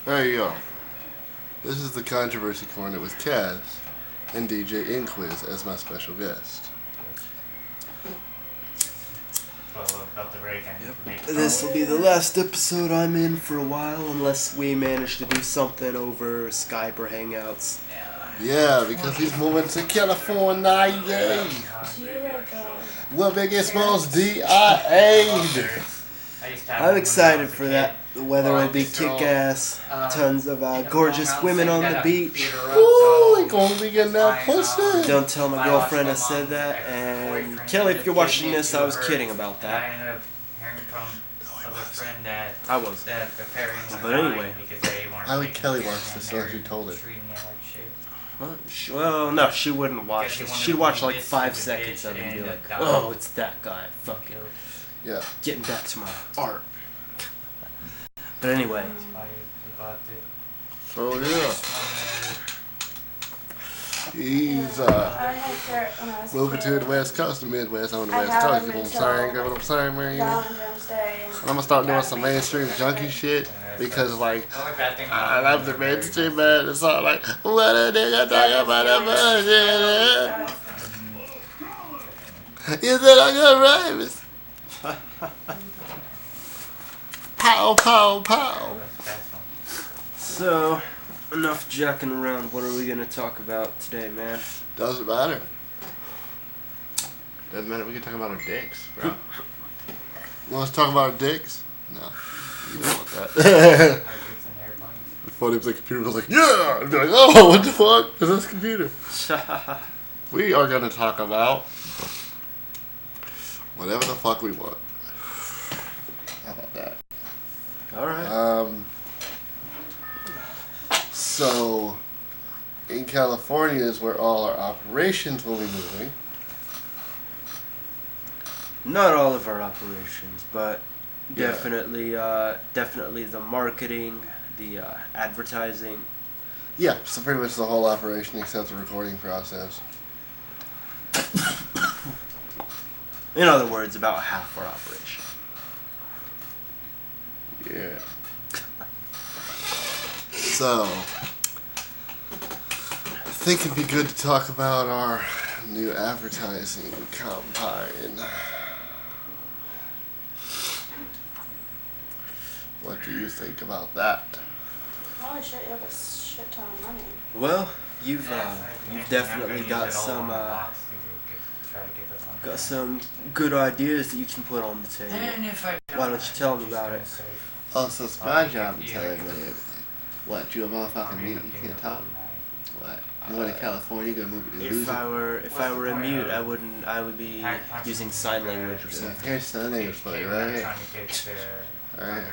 Hey yo, this is the Controversy Corner with Kaz and DJ Inquiz as my special guest. Yep. This will be the last episode I'm in for a while, unless we manage to do something over Skype or Hangouts. Yeah, because he's moving to California. Yay! What biggest most DIA? I'm excited for that. The weather will be kick-ass. Tons of gorgeous women on the beach. Ooh, we gonna be getting that pussy. Don't tell my girlfriend I said that. And Kelly, if you're watching this, I was kidding about that. I was. But anyway. How would Kelly watch this unless you told her? Well, no, she wouldn't watch this. She'd watch like 5 seconds of it and be like, oh, it's that guy. Fuck it. Yeah. Getting back to my art. But anyway. So yeah. He's moving to the West Coast, the Midwest, on the West Coast. You know what I'm saying? You know what I'm saying, man? You know? And I'm gonna start doing some mainstream junkie shit because, like, I love the mainstream, man. It's all like, what a nigga talk about that bullshit. You said I got rhymes. Pow, pow, pow. So, enough jacking around. What are we going to talk about today, man? Doesn't matter. Doesn't matter. We can talk about our dicks, bro. You want us to talk about our dicks? No. You don't want that. The funny was the computer was like, yeah! I'd be like, oh, what the fuck? Is this computer? We are going to talk about whatever the fuck we want. How about that? Alright. So, in California is where all our operations will be moving. Not all of our operations, but Yeah. definitely the marketing, the advertising. Yeah, so pretty much the whole operation except the recording process. In other words, about half our operation. Yeah. So, I think it'd be good to talk about our new advertising campaign. What do you think about that? Holy shit, you have a shit ton of money. Well, you've definitely got some good ideas that you can put on the table. Why don't you tell me about it? Oh, so it's my job to tell everybody everything. What, you a motherfucking mute? You can't talk? What? You going to California? You gonna move to If I were a mute, I would be using sign language or something. Here's the name play right here. Alright,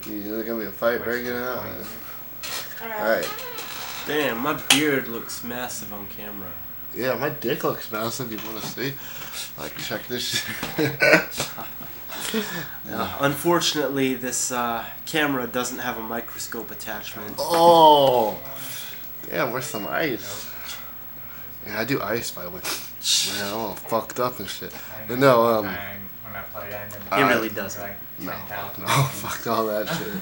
there's gonna be a fight breaking out. Alright. Damn, my beard looks massive on camera. Yeah, my dick looks massive. You wanna see? Like, check this shit. Unfortunately, this camera doesn't have a microscope attachment. Oh! Damn, where's some ice? Yeah, I do ice, by the way. Man, I'm all fucked up and shit. But no, It really doesn't. No, fuck all that shit.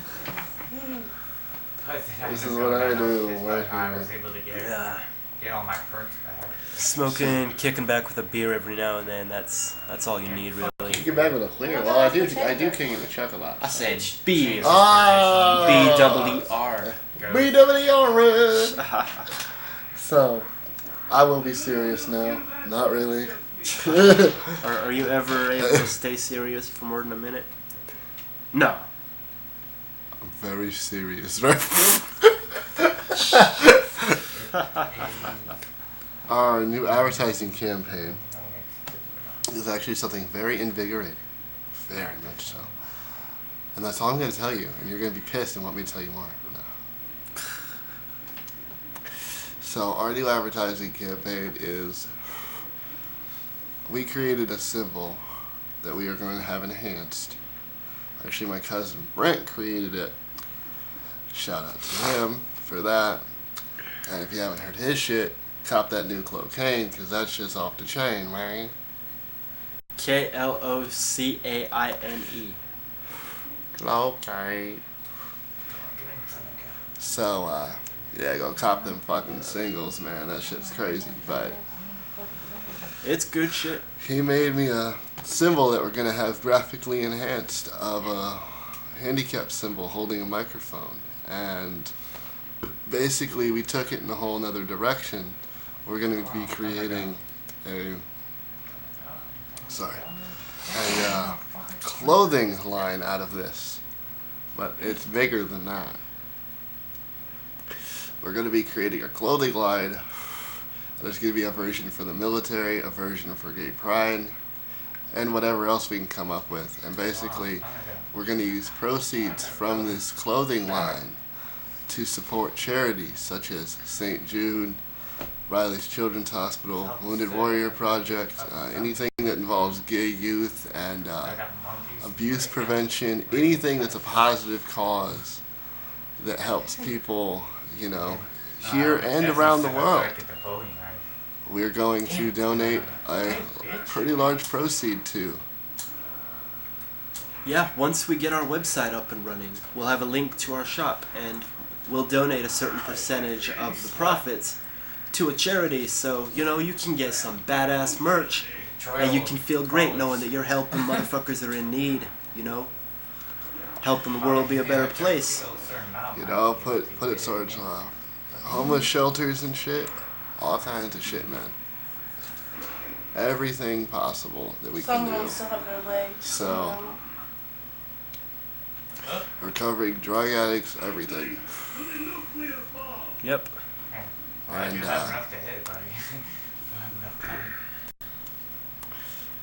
This is what I do right here. Yeah. Get all my perks back. Smoking, kicking back with a beer every now and then, that's all you need, really. Kick it back with a clear. Well, I do kick it with Chuck a lot. I said beer. B-E-E-R. B-W-E-R. So, I will be serious now. Not really. Are you ever able to stay serious for more than a minute? No. I'm very serious, right? Our new advertising campaign is actually something very invigorating. Very much so. And that's all I'm going to tell you. And you're going to be pissed and want me to tell you more. No. So our new advertising campaign is, we created a symbol that we are going to have enhanced. Actually, my cousin Brent created it. Shout out to him for that. And if you haven't heard his shit, cop that new cocaine, because that's just off the chain, man. Klocaine. Cocaine. So, yeah, go cop them fucking singles, man. That shit's crazy. But It's good shit. he made me a symbol that we're gonna have graphically enhanced of a handicap symbol holding a microphone. And basically, we took it in a whole nother direction. We're gonna be creating a clothing line out of this, but it's bigger than that. We're going to be creating a clothing line. There's going to be a version for the military, a version for gay pride, and whatever else we can come up with. And basically, we're going to use proceeds from this clothing line to support charities such as St. Jude, Riley's Children's Hospital, Wounded Warrior Project, anything that involves gay youth and abuse prevention, anything that's a positive cause that helps people, you know, here and around the world. We're going to donate a pretty large proceed to. Yeah, once we get our website up and running, we'll have a link to our shop, and we'll donate a certain percentage of the profits to a charity, so, you know, you can get some badass merch, and you can feel great knowing that you're helping motherfuckers that are in need, you know? Helping the world be a better place. You know, put it towards homeless shelters and shit. All kinds of shit, man. Everything possible that we can do. Someone still have their legs. So, recovering drug addicts, everything. Yep. And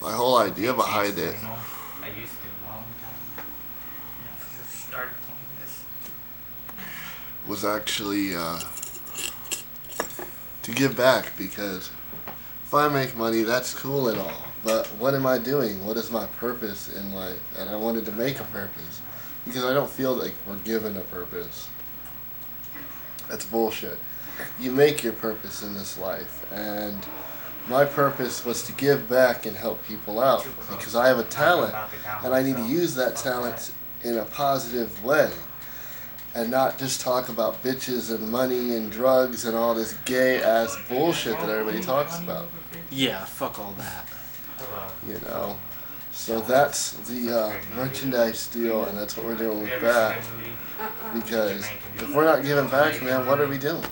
my whole idea behind it I used to a long time. Started playing this. was actually to give back, because if I make money, that's cool and all, but what am I doing? What is my purpose in life? And I wanted to make a purpose, because I don't feel like we're given a purpose. That's bullshit. You make your purpose in this life, and my purpose was to give back and help people out, because I have a talent, and I need to use that talent in a positive way, and not just talk about bitches and money and drugs and all this gay ass bullshit that everybody talks about. Yeah, fuck all that. You know, so that's the merchandise deal, and that's what we're doing with that. Because if we're not giving back, man, what are we doing?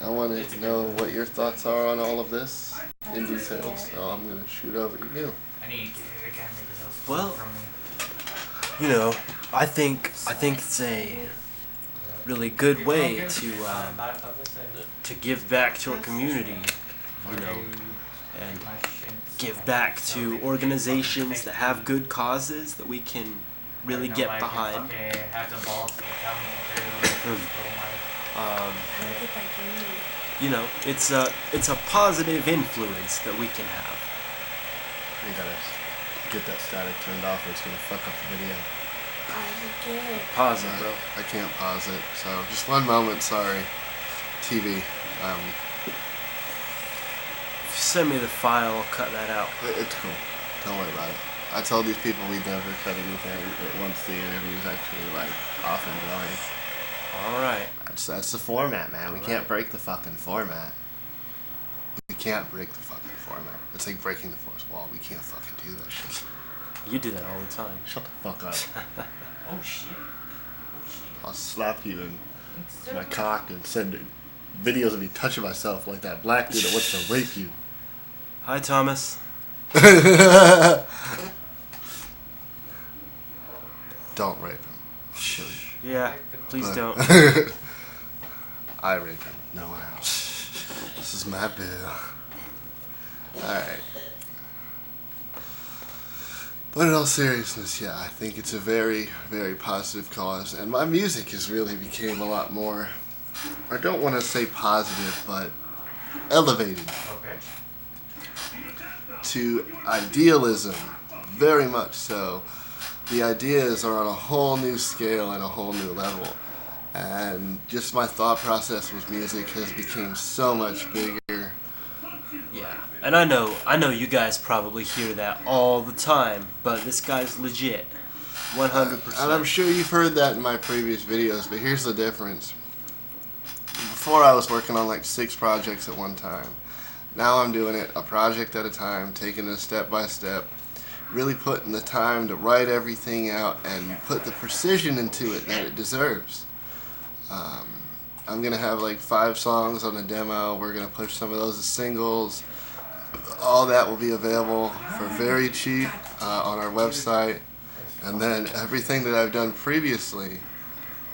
I want to know what your thoughts are on all of this in detail, so I'm going to shoot over to you. Well, you know, I think it's a really good way to give back to our community, you know, and give back to organizations that have good causes that we can really get behind. You know, it's a positive influence that we can have. You gotta get that static turned off, or it's gonna fuck up the video. Pause it, bro. I can't pause it, so just one moment. Sorry, TV. If you send me the file, I'll cut that out. It's cool. Don't worry about it. I told these people we'd never cut anything once the interview's actually like off and going. All right. That's the format, man. We can't break the fucking format. We can't break the fucking format. It's like breaking the fourth wall. We can't fucking do that shit. You do that all the time. Shut the fuck up. Oh shit. I'll slap you in my cock and send videos of me touching myself like that black dude that wants to rape you. Hi, Thomas. Don't rape him. Yeah, please don't. I rape him. No one else. This is my bill. Alright. But in all seriousness, yeah, I think it's a very, very positive cause. And my music has really became a lot more, I don't want to say positive, but elevated to idealism. Very much so. The ideas are on a whole new scale and a whole new level. And just my thought process with music has become so much bigger. Yeah, and I know you guys probably hear that all the time, but this guy's legit. 100%. And I'm sure you've heard that in my previous videos, but here's the difference. before I was working on like 6 projects at one time. Now I'm doing it a project at a time, taking it step by step, really putting the time to write everything out and put the precision into it that it deserves. I'm going to have like 5 songs on the demo. We're going to push some of those as singles. All that will be available for very cheap on our website. And then everything that I've done previously,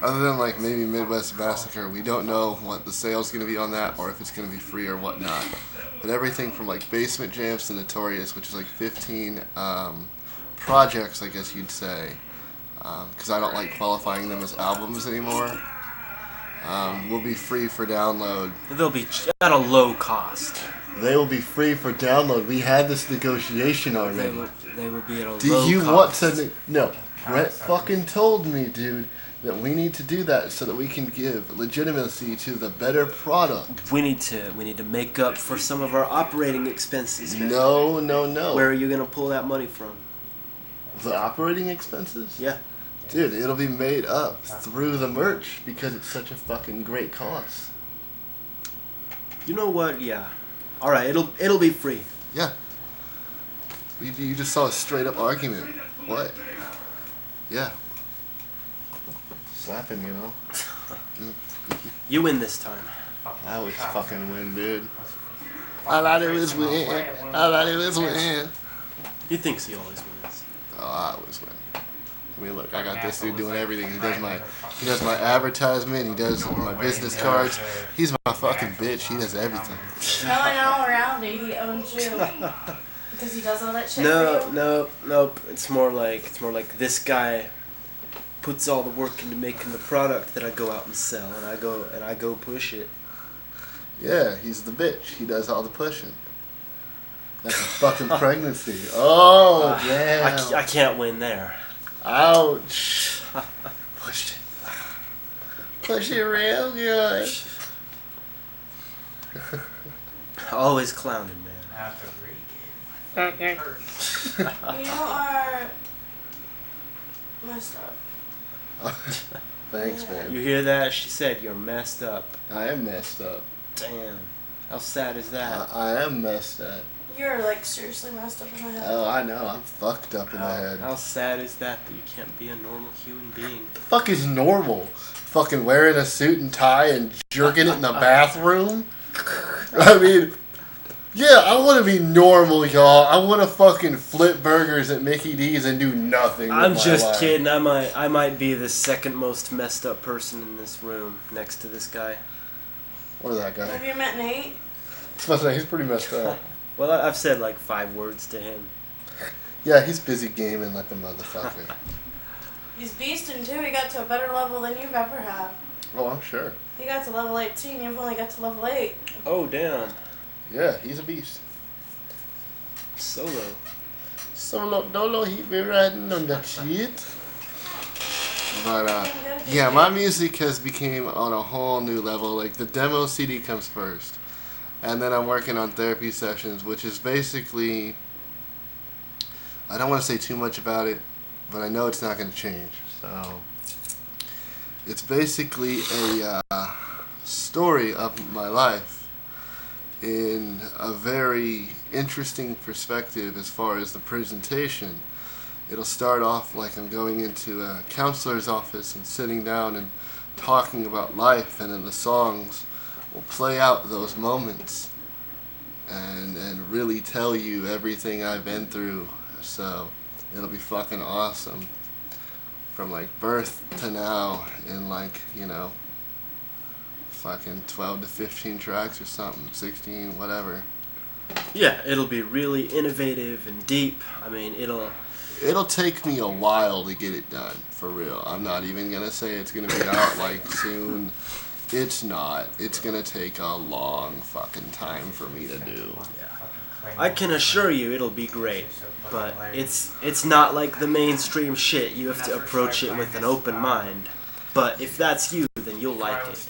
other than like maybe Midwest Massacre, we don't know what the sale's going to be on that or if it's going to be free or whatnot. But everything from like Basement Jams to Notorious, which is like 15 projects, I guess you'd say, because I don't like qualifying them as albums anymore, will be free for download. They'll be at a low cost. They will be free for download. We had this negotiation already. They will be at a low cost. Do you want to... No. Brett fucking told me, dude, that we need to do that so that we can give legitimacy to the better product. We need to make up for some of our operating expenses, man. No. Where are you going to pull that money from? The operating expenses? Yeah. Dude, it'll be made up through the merch because it's such a fucking great cause. You know what? Yeah. All right, it'll be free. Yeah. You just saw a straight up argument. What? Yeah. Slapping, you know. You win this time. I always fucking win, dude. All I do is win. All I do is win. He thinks he always wins. Oh, I always win. I mean, look, I got this dude doing everything. He does my advertisement. He does my business cards. He's my fucking bitch. He does everything. Going all around it, he owns you. Because he does all that shit for you? Nope. It's more like this guy puts all the work into making the product that I go out and sell, and I go push it. Yeah, he's the bitch. He does all the pushing. That's a fucking pregnancy. Oh, damn. I can't win there. Ouch. Pushed it. Push it real good. Always clowning, man. You are messed up. Thanks, man. You hear that? She said you're messed up. I am messed up. Damn. How sad is that? I am messed up. You're like seriously messed up in the head. Oh, I know. I'm fucked up in the head. How sad is that you can't be a normal human being? The fuck is normal? Fucking wearing a suit and tie and jerking it in the bathroom? I mean, yeah, I want to be normal, y'all. I want to fucking flip burgers at Mickey D's and do nothing. I'm with my just life. kidding. I might be the second most messed up person in this room next to this guy. Or that guy. Have you met Nate? I was about to say, he's pretty messed up. Well, I've said like 5 words to him. Yeah, he's busy gaming like a motherfucker. He's beasting too. He got to a better level than you've ever had. Oh, I'm sure. He got to level 18. You've only got to level 8. Oh, damn. Yeah, he's a beast. Solo. Dolo, he be riding on that shit. But, yeah, my music has became on a whole new level. Like, the demo CD comes first. And then I'm working on therapy sessions, which is basically... I don't want to say too much about it, but I know it's not going to change. So, it's basically a story of my life in a very interesting perspective as far as the presentation. It'll start off like I'm going into a counselor's office and sitting down and talking about life, and then the songs will play out those moments and really tell you everything I've been through. So it'll be fucking awesome from like birth to now in like, you know, fucking 12 to 15 tracks or something, 16, whatever. Yeah, it'll be really innovative and deep. I mean, It'll take me a while to get it done, for real. I'm not even gonna say it's gonna be out like soon. It's not. It's gonna take a long fucking time for me to do. Yeah. I can assure you it'll be great, but it's not like the mainstream shit. You have to approach it with an open mind. But if that's you, then you'll like it.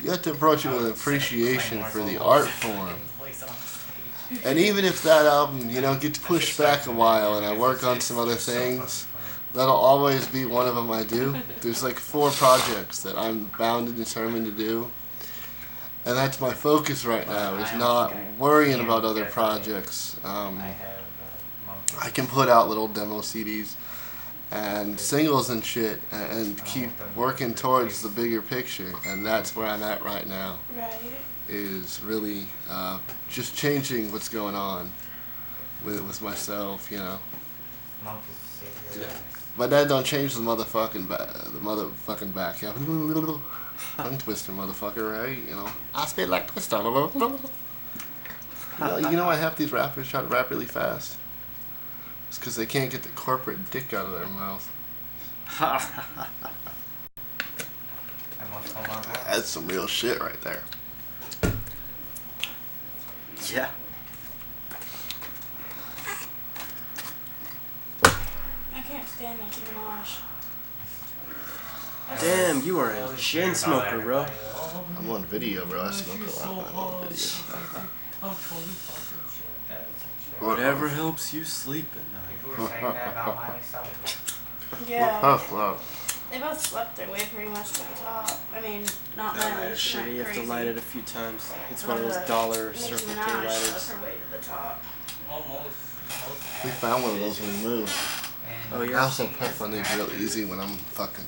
You have to approach it with appreciation for the art form. And even if that album, you know, gets pushed back a while and I work on some other things, that'll always be one of them I do. There's like 4 projects that I'm bound and determined to do. And that's my focus right now, is not worrying about other projects. I can put out little demo CDs and singles and shit and keep working towards the bigger picture. And that's where I'm at right now, is really just changing what's going on with myself, you know. But that don't change the motherfucking back. Yeah. Tongue twister, motherfucker, right? You know, I spit like Twister. You know why half these rappers try to rap really fast? It's because they can't get the corporate dick out of their mouth. That's some real shit right there. Yeah. I can't stand Nicki Minaj. Damn, you are a chain smoker, bro. I'm on video, bro. I smoke a lot when I'm on video. Whatever helps you sleep at night. Yeah. They both slept their way pretty much to the top. I mean, not Miley. She Shit, went you have to crazy. light it a few times. It's one of those dollar Nicki Circle K Minaj lighters. slept her way to the top. We found one of those when we moved. Oh I yeah. also puff on these real easy when I'm fucking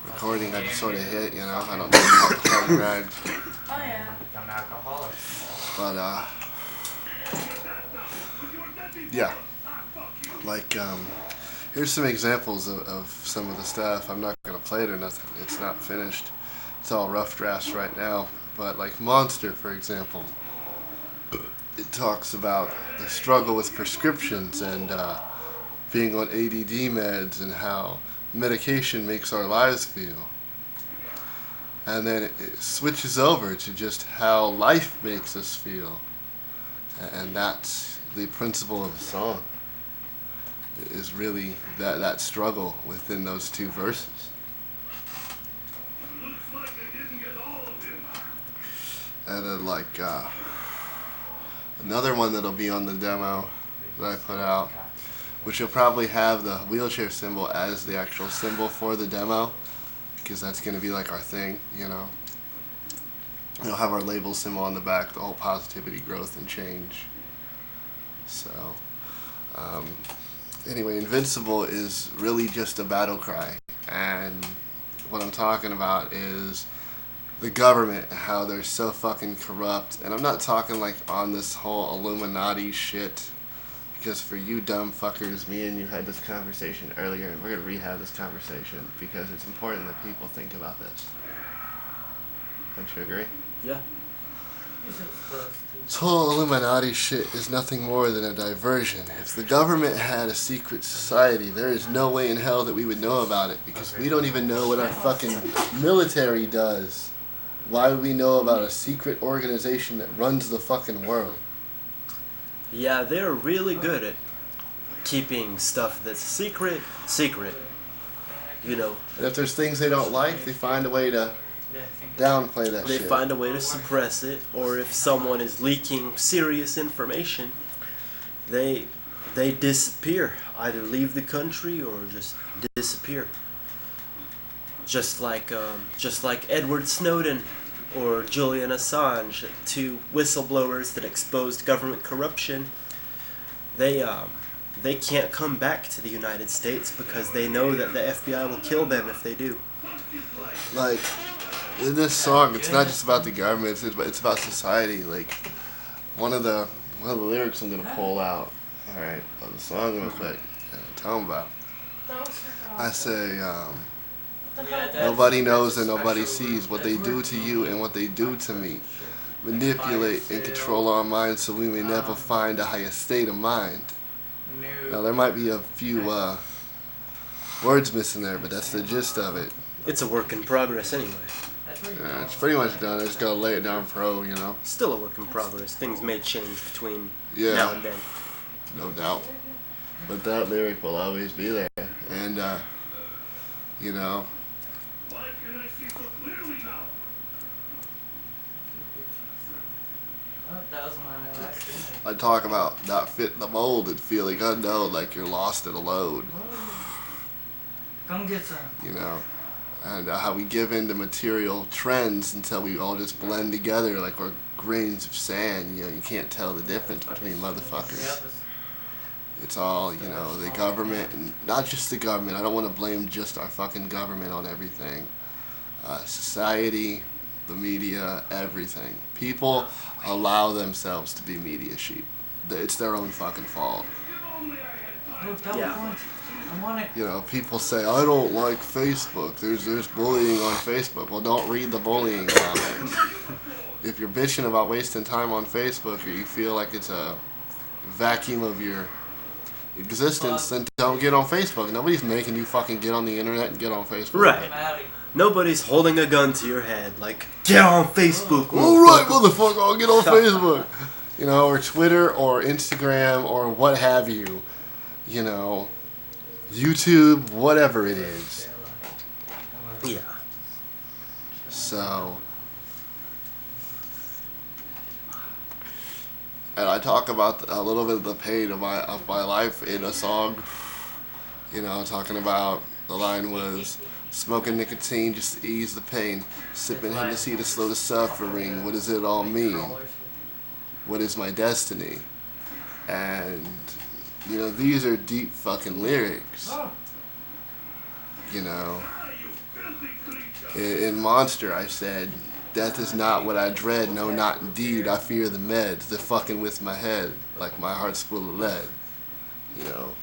recording. I just sort of hit, you know. I don't do hard rags. Oh yeah. But yeah. Like here's some examples of some of the stuff. I'm not gonna play it or nothing. It's not finished. It's all rough drafts right now. But like Monster, for example, it talks about the struggle with prescriptions and being on ADD meds and how medication makes our lives feel. And then it switches over to just how life makes us feel. And that's the principle of the song, is really that struggle within those two verses. And then like another one that'll be on the demo that I put out, which will probably have the wheelchair symbol as the actual symbol for the demo, because that's going to be like our thing, you know. We'll have our label symbol on the back, the whole positivity, growth, and change. So, anyway, Invincible is really just a battle cry. And what I'm talking about is the government, how they're so fucking corrupt. And I'm not talking like on this whole Illuminati shit, because for you dumb fuckers, me and you had this conversation earlier, and we're going to rehab this conversation because it's important that people think about this. Don't you agree? Yeah. This whole Illuminati shit is nothing more than a diversion. If the government had a secret society, there is no way in hell that we would know about it, because we don't even know what our fucking military does. Why would we know about a secret organization that runs the fucking world? Yeah, they're really good at keeping stuff that's secret. You know. And if there's things they don't like, they find a way to downplay that They shit. find a way to suppress it, or if someone is leaking serious information, they disappear. Either leave the country or just disappear. Just like Edward Snowden or Julian Assange, two whistleblowers that exposed government corruption. They can't come back to the United States because they know that the FBI will kill them if they do. Like, in this song, it's not just about the government, it's about society. Like, one of the lyrics I'm gonna pull out, alright, of the song real quick, tell them about. I say, nobody knows and nobody sees what they do to you and what they do to me. Manipulate and control our minds so we may never find a higher state of mind. Now, there might be a few words missing there, but that's the gist of it. It's a work in progress anyway. Yeah, it's pretty much done. I just gotta lay it down pro, you know. Still a work in progress. Things may change between Yeah. now and then. No doubt. But that lyric will always be there. And, you know, I talk about not fitting the mold and feeling unknown, like you're lost and alone. Come get some. You know, and how we give in to material trends until we all just blend together like we're grains of sand. You know, you can't tell the difference between motherfuckers. It's all, you know, the government, and not just the government. I don't want to blame just our fucking government on everything. Society, the media, everything. People allow themselves to be media sheep. It's their own fucking fault. Yeah. You know, people say, I don't like Facebook. There's bullying on Facebook. Well, don't read the bullying comments. If you're bitching about wasting time on Facebook, or you feel like it's a vacuum of your existence, then don't get on Facebook. Nobody's making you fucking get on the internet and get on Facebook. Right. Nobody's holding a gun to your head like, get on Facebook. Alright, motherfucker, I'll get on Facebook. You know, or Twitter, or Instagram, or what have you. You know, YouTube, whatever it is. Yeah. So, and I talk about a little bit of the pain of my life in a song. You know, talking about, the line was, smoking nicotine just to ease the pain, sipping Hennessy to slow the suffering. What does it all mean? What is my destiny? And, you know, these are deep fucking lyrics. You know, in Monster I said, death is not what I dread, no not indeed, I fear the meds, they're fucking with my head, like my heart's full of lead. You know,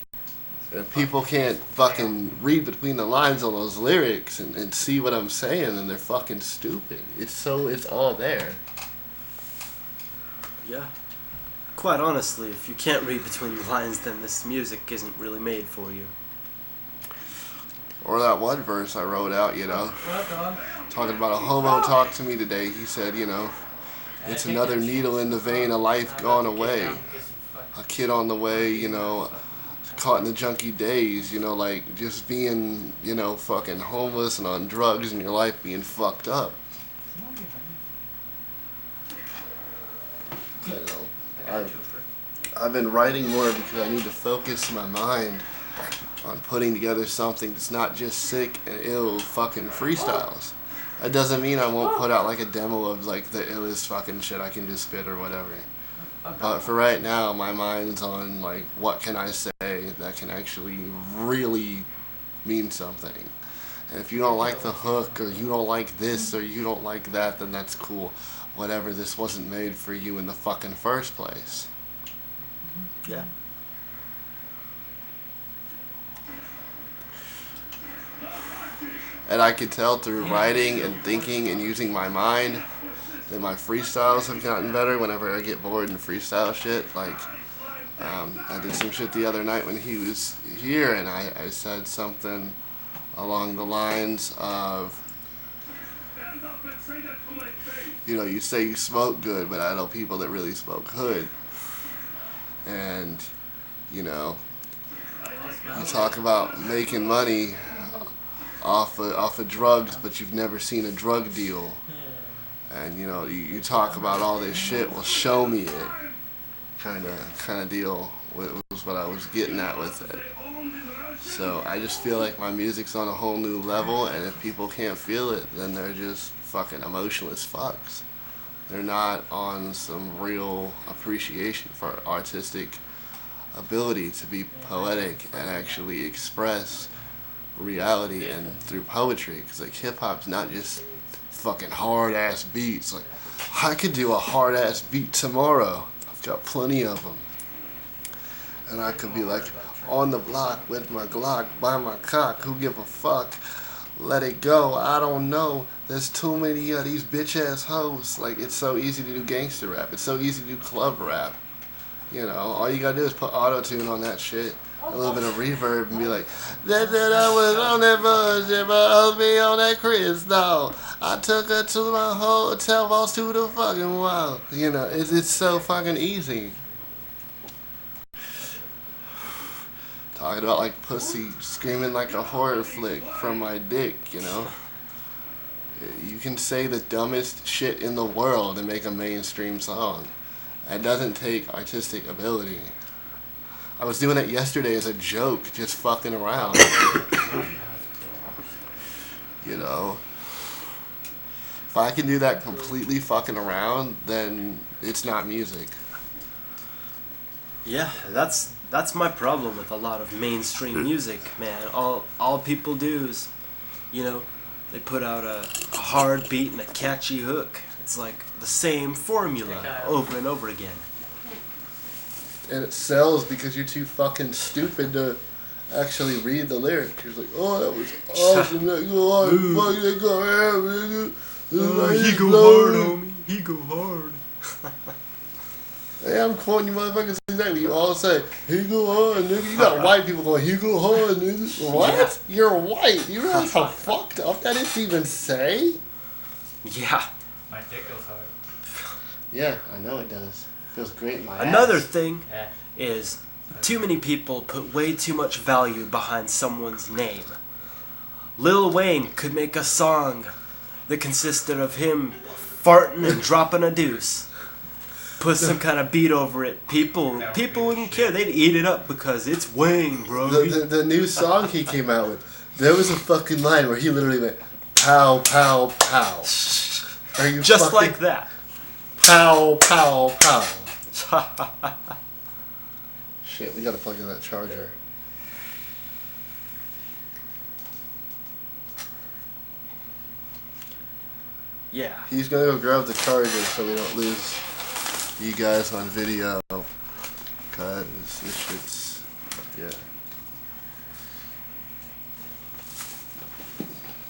and if people can't fucking read between the lines on those lyrics and see what I'm saying, then they're fucking stupid. It's all there. Yeah. Quite honestly, if you can't read between the lines, then this music isn't really made for you. Or that one verse I wrote out, you know, talking about a homo talked to me today. He said, you know, it's another needle in the vein of life gone away. A kid on the way, you know, caught in the junkie days, you know, like just being, you know, fucking homeless and on drugs and your life being fucked up. You know, I've been writing more because I need to focus my mind on putting together something that's not just sick and ill fucking freestyles. That doesn't mean I won't put out like a demo of like the illest fucking shit I can just spit or whatever. But for right now, my mind's on like, what can I say that can actually really mean something? And if you don't like the hook, or you don't like this, or you don't like that, then that's cool. Whatever, this wasn't made for you in the fucking first place. Yeah. And I could tell through writing and thinking and using my mind that my freestyles have gotten better whenever I get bored and freestyle shit. Like, I did some shit the other night when he was here, and I said something along the lines of, you know, you say you smoke good, but I know people that really smoke hood. And, you know, you talk about making money off of drugs, but you've never seen a drug deal. And, you know, you talk about all this shit, well, show me it. Kind of deal was what I was getting at with it. So I just feel like my music's on a whole new level, and if people can't feel it, then they're just fucking emotionless fucks. They're not on some real appreciation for artistic ability to be poetic and actually express reality and through poetry. Because like hip-hop's not just fucking hard-ass beats. Like, I could do a hard-ass beat tomorrow. I've got plenty of them. And I could be like, on the block with my Glock, by my cock, who give a fuck? Let it go, I don't know. There's too many of these bitch-ass hoes. Like, it's so easy to do gangster rap. It's so easy to do club rap. You know, all you gotta do is put auto-tune on that shit, a little bit of reverb, and be like, that I was on that bullshit, but I was me on that crystal. I took her to my hotel, balls to the fucking wall. You know, it's so fucking easy. Talking about like pussy screaming like a horror flick from my dick, you know? You can say the dumbest shit in the world and make a mainstream song. It doesn't take artistic ability. I was doing it yesterday as a joke, just fucking around. You know? If I can do that completely fucking around, then it's not music. Yeah, that's my problem with a lot of mainstream music, man. All people do is, you know, they put out a hard beat and a catchy hook. It's like the same formula over and over again. And it sells because you're too fucking stupid to actually read the lyrics. You're like, oh, that was awesome. That go hard. Fuck, that go hard, nigga. He go hard, homie. He go hard. Hey, I'm quoting you motherfuckers exactly. You all say, he go hard, nigga. You got white people going, he go hard, nigga. What? Yeah. You're white. You realize how fucked up that is to even say? Yeah. My dick goes hard. Yeah, I know it does. Feels great in my Another ass. thing is too many people put way too much value behind someone's name. Lil Wayne could make a song that consisted of him farting and dropping a deuce. Put some kind of beat over it. People wouldn't care. They'd eat it up because it's Wayne, bro. The new song he came out with, there was a fucking line where he literally went, pow, pow, pow. Are you just fucking, like that? Pow, pow, pow. Shit, we gotta plug in that charger. Yeah. He's gonna go grab the charger so we don't lose you guys on video. Cause this shit's, yeah.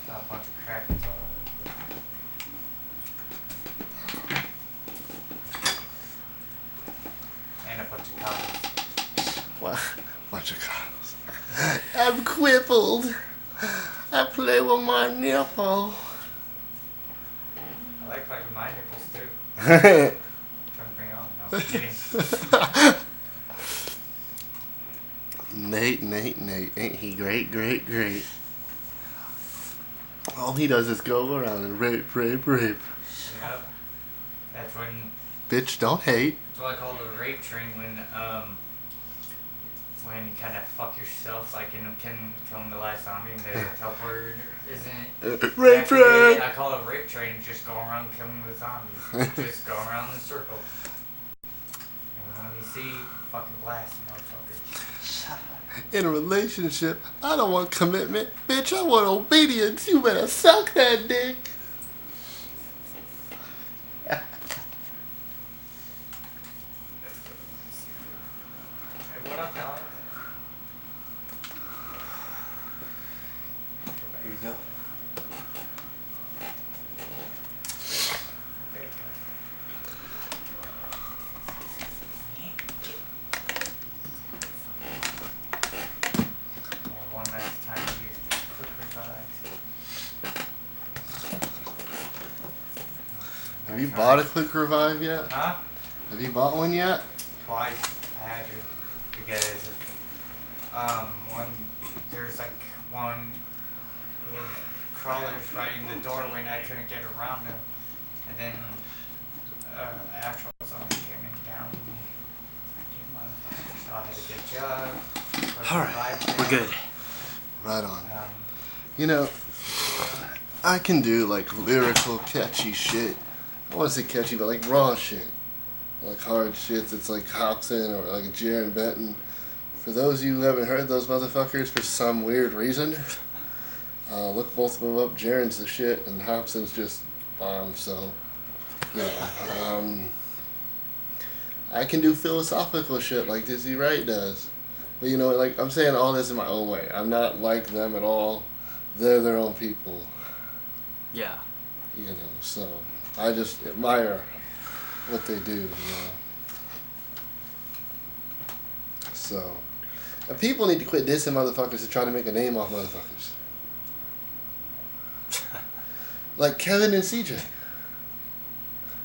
Got a bunch of crackers all over. And a bunch of cows. What? Bunch of cows. I'm crippled. I play with my nipple. I like playing with my nipples too. Trying to bring it on. No, I'm kidding. Nate. Ain't he great? All he does is go around and rape. Yep. That's when. Bitch, don't hate. That's what I call the rape train when you kind of fuck yourself, like in Killing the Last Zombie, and the teleporter isn't Rape train! I call it rape train, just go around killing the zombies. Just go around in a circle. And when you see, fucking blast, motherfucker. In a relationship, I don't want commitment. Bitch, I want obedience. You better suck that dick. Hey, what up, Alex? Here you go. One last time to use the quick revive. Have you bought a quick revive yet? Huh? Have you bought one yet? Twice I had to get it. One, there's like one little crawlers right in the doorway and I couldn't get around them. And then actual zombie came in down. So I had to get Jug. Alright, we're good. Right on. You know, I can do like lyrical, catchy shit. I want to say catchy, but like raw shit. Like hard shit that's like Hobson or like Jaron Benton. For those of you who haven't heard those motherfuckers for some weird reason, look both of them up. Jaron's the shit and Hobson's just bomb, so, you know. I can do philosophical shit like Dizzy Wright does. But you know, like I'm saying all this in my own way. I'm not like them at all. They're their own people. Yeah. You know, so I just admire what they do, you know. So, and people need to quit dissing motherfuckers to try to make a name off motherfuckers. Like Kevin and CJ.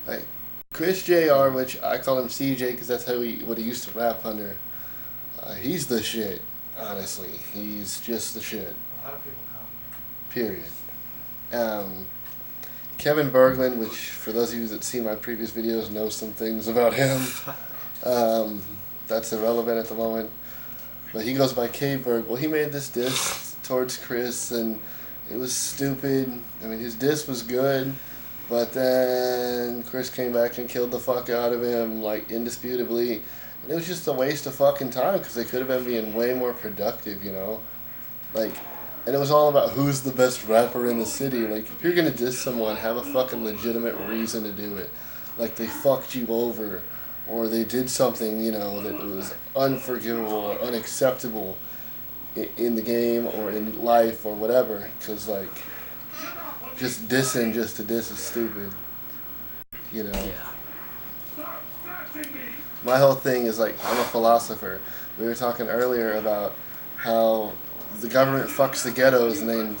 Like Chris Jr., which I call him CJ because that's what he used to rap under. He's the shit, honestly. He's just the shit. A lot of people come. Period. Kevin Berglund, which for those of you that see my previous videos know some things about him. That's irrelevant at the moment. But he goes by K-Berg. Well, he made this diss towards Chris, and It was stupid. I mean, his diss was good, but then Chris came back and killed the fuck out of him, like, indisputably. And it was just a waste of fucking time because they could have been being way more productive, you know? Like, and it was all about who's the best rapper in the city. Like, if you're gonna diss someone, have a fucking legitimate reason to do it. Like, they fucked you over, or they did something, you know, that was unforgivable or unacceptable in the game or in life or whatever, because like just dissing just to diss is stupid, you know. My whole thing is like, I'm a philosopher. We were talking earlier about how the government fucks the ghettos and then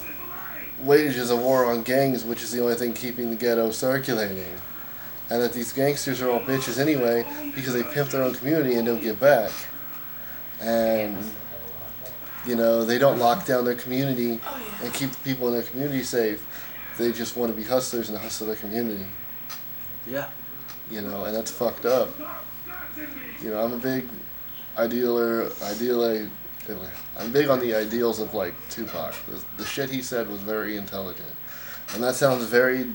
wages a war on gangs, which is the only thing keeping the ghetto circulating, and that these gangsters are all bitches anyway because they pimp their own community and don't give back. And you know, they don't lock down their community and keep the people in their community safe. They just want to be hustlers and hustle their community. Yeah. You know, and that's fucked up. You know, I'm a big I'm big on the ideals of, like, Tupac. The shit he said was very intelligent. And that sounds very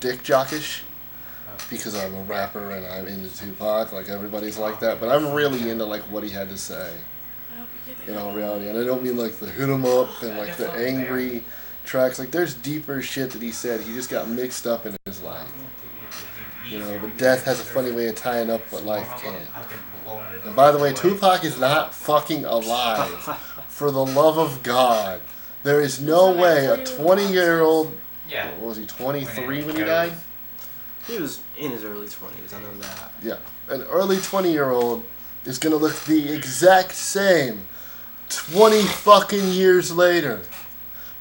dick jockish because I'm a rapper and I'm into Tupac. Like, everybody's like that. But I'm really into, like, what he had to say. In all reality, and I don't mean like the hit 'em up and like the angry tracks. Like, there's deeper shit that he said. He just got mixed up in his life, you know. But death has a funny way of tying up what life can. And by the way, Tupac is not fucking alive. For the love of God, there is no way a 20-year-old. What was he, 23 when he died? He was in his early 20s. I know that. Yeah, an early 20-year-old is gonna look the exact same 20 fucking years later.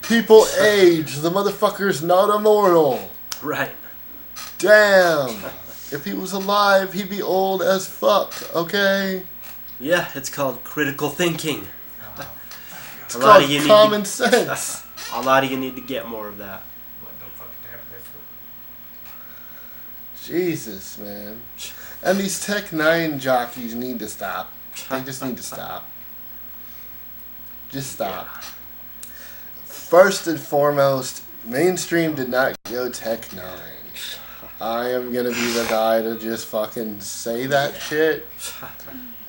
People age. The motherfucker's not immortal. Right. Damn. If he was alive, he'd be old as fuck, okay? Yeah, it's called critical thinking. It's called common sense. A lot of you need to get more of that. Jesus, man. And these Tech 9 jockeys need to stop. They just need to stop. Just stop. First and foremost, mainstream did not go Tech 9. I am gonna be the guy to just fucking say that shit.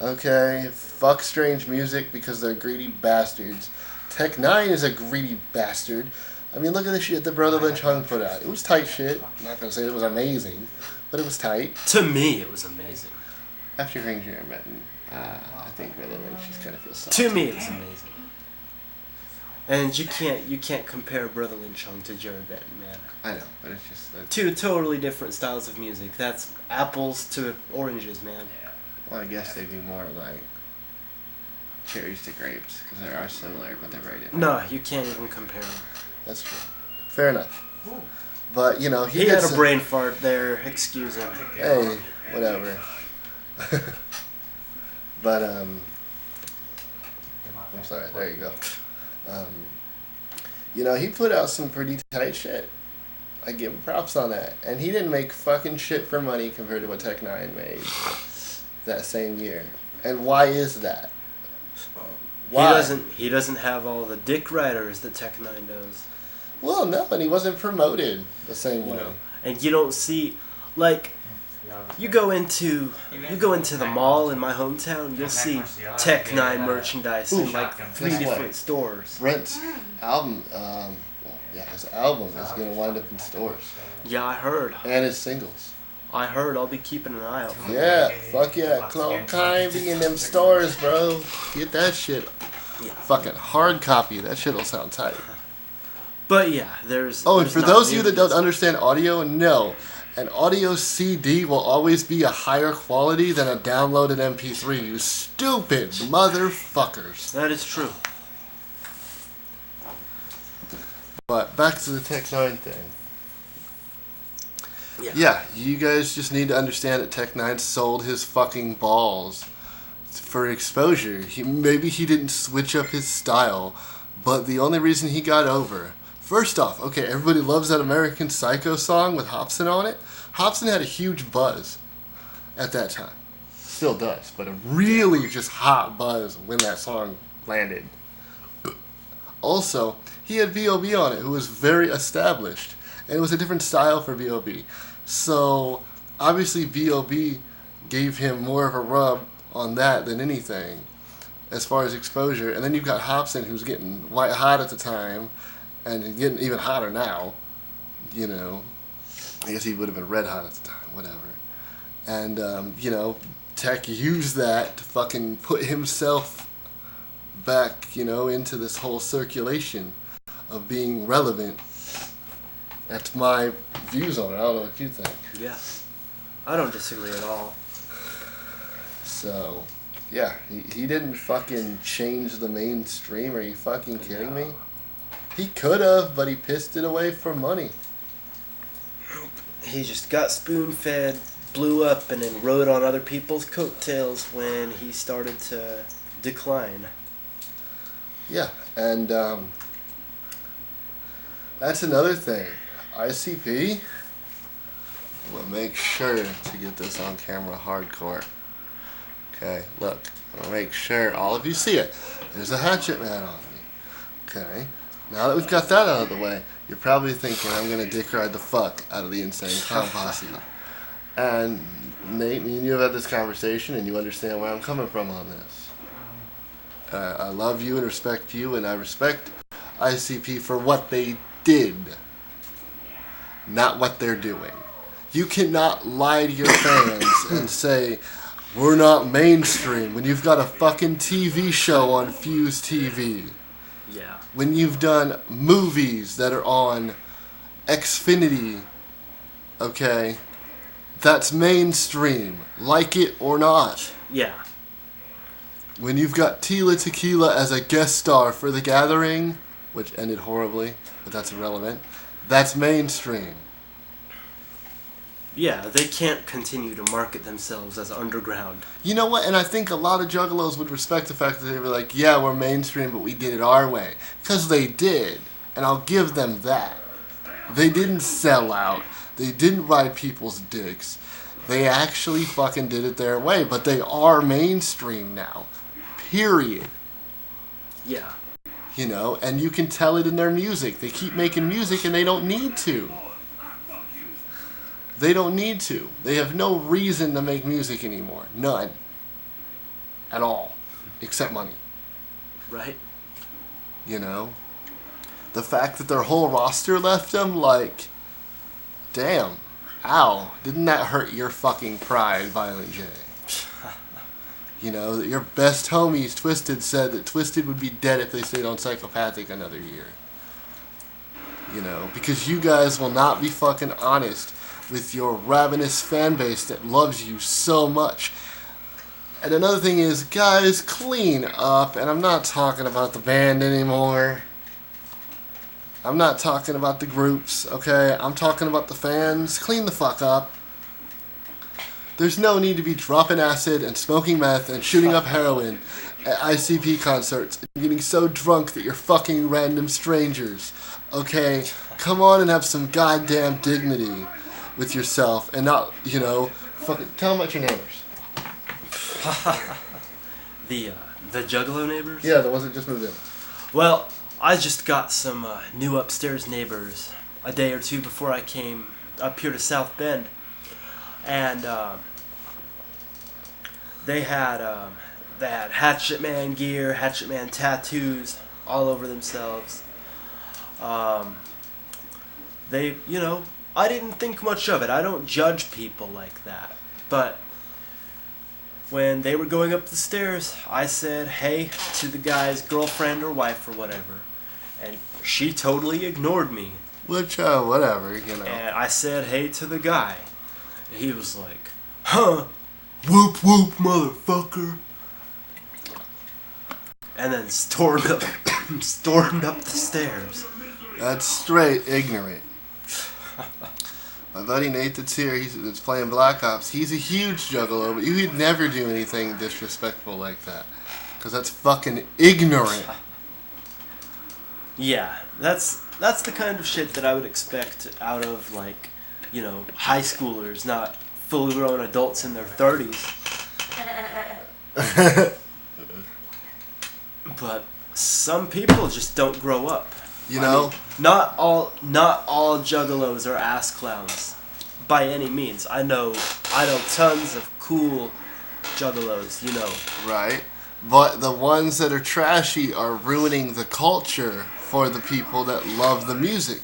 Okay? Fuck strange music because they're greedy bastards. Tech 9 is a greedy bastard. I mean, look at the shit that Brother Lynch Hung put out. It was tight shit. I'm not gonna say it was amazing, but it was tight. To me, it was amazing. After hearing Jeremy Benton, I think Brother Lynch just kind of feels salty. To me, it was amazing. And you can't compare Brother Lynch Hung to Jared Benton, man. I know, but it's just two totally different styles of music. That's apples to oranges, man. Well, I guess they'd be more like cherries to grapes because they are similar, but they're very different. No, you can't even compare them. That's true. Fair enough. But you know, he had a brain fart there. Excuse him. Hey, whatever. But I'm sorry. There you go. You know, he put out some pretty tight shit. I give him props on that. And he didn't make fucking shit for money compared to what Tech 9 made that same year. And why is that? Why? He doesn't have all the dick riders that Tech 9 does. Well, no, and he wasn't promoted the same way. No. And you don't see, like, you go into the mall in my hometown, you'll see Tech 9 merchandise in like 3 different stores. Brent's album, his album is gonna wind up in stores. Yeah, I heard. And his singles. I heard. I'll be keeping an eye out for Yeah, fuck yeah. Clone Kind be in them stores, bro. Get that shit. Yeah. Fucking hard copy. That shit'll sound tight. But yeah, there's... Oh, and for those of you that don't understand audio, no. An audio CD will always be a higher quality than a downloaded MP3, you stupid motherfuckers. That is true. But back to the Tech 9 thing. Yeah, you guys just need to understand that Tech 9 sold his fucking balls for exposure. Maybe he didn't switch up his style, but the only reason he got over... First off, okay, everybody loves that American Psycho song with Hobson on it. Hobson had a huge buzz at that time. Still does, but a really just hot buzz when that song landed. Also, he had B.O.B. on it, who was very established. And it was a different style for B.O.B. So, obviously B.O.B. gave him more of a rub on that than anything, as far as exposure. And then you've got Hobson, who's getting white hot at the time, and getting even hotter now. You know, I guess he would have been red hot at the time, whatever. And, you know, Tech used that to fucking put himself back, you know, into this whole circulation of being relevant. That's my views on it. I don't know what you think. Yeah. I don't disagree at all. So, yeah, he didn't fucking change the mainstream. Are you fucking kidding me? He could have, but he pissed it away for money. He just got spoon-fed, blew up, and then rode on other people's coattails when he started to decline. Yeah, and that's another thing. ICP will make sure to get this on camera hardcore. Okay, look, I'm gonna make sure all of you see it. There's a hatchet man on me. Okay, now that we've got that out of the way, you're probably thinking I'm gonna dick ride the fuck out of the Insane Clown Posse. And Nate, me and you have had this conversation, and you understand where I'm coming from on this. I love you and respect you, and I respect ICP for what they did, not what they're doing. You cannot lie to your fans and say, we're not mainstream, when you've got a fucking TV show on Fuse TV. Yeah. When you've done movies that are on Xfinity, okay, that's mainstream, like it or not. Yeah. When you've got Tila Tequila as a guest star for The Gathering, which ended horribly, but that's irrelevant, that's mainstream. Yeah, they can't continue to market themselves as underground. You know what? And I think a lot of juggalos would respect the fact that they were like, yeah, we're mainstream, but we did it our way. Because they did. And I'll give them that. They didn't sell out. They didn't ride people's dicks. They actually fucking did it their way. But they are mainstream now. Period. Yeah. You know? And you can tell it in their music. They keep making music and they don't need to. They don't need to. They have no reason to make music anymore. None. At all. Except money. Right. You know? The fact that their whole roster left them, like, damn. Ow. Didn't that hurt your fucking pride, Violent J? You know, that your best homies, Twisted, said that Twisted would be dead if they stayed on Psychopathic another year. You know? Because you guys will not be fucking honest with your ravenous fan base that loves you so much. And another thing is, guys, clean up. And I'm not talking about the band anymore. I'm not talking about the groups, okay? I'm talking about the fans. Clean the fuck up. There's no need to be dropping acid and smoking meth and shooting up heroin at ICP concerts and getting so drunk that you're fucking random strangers, okay? Come on and have some goddamn dignity with yourself and not, you know, fucking tell them about your neighbors. The Juggalo neighbors? Yeah, the ones that just moved in. Well, I just got some new upstairs neighbors a day or two before I came up here to South Bend. And they had Hatchet Man gear, Hatchet Man tattoos all over themselves. They, you know, I didn't think much of it. I don't judge people like that. But when they were going up the stairs, I said, hey, to the guy's girlfriend or wife or whatever. And she totally ignored me. Which, whatever, you know. And I said, hey, to the guy. And he was like, huh? Whoop whoop, motherfucker. And then stormed up the stairs. That's straight ignorant. My buddy Nate that's here, that's playing Black Ops, he's a huge juggalo, but you would never do anything disrespectful like that. Because that's fucking ignorant. Yeah, that's the kind of shit that I would expect out of, like, you know, high schoolers, not fully grown adults in their 30s. But some people just don't grow up. You know? I mean, not all juggalos are ass clowns, by any means. I know tons of cool juggalos. You know. Right. But the ones that are trashy are ruining the culture for the people that love the music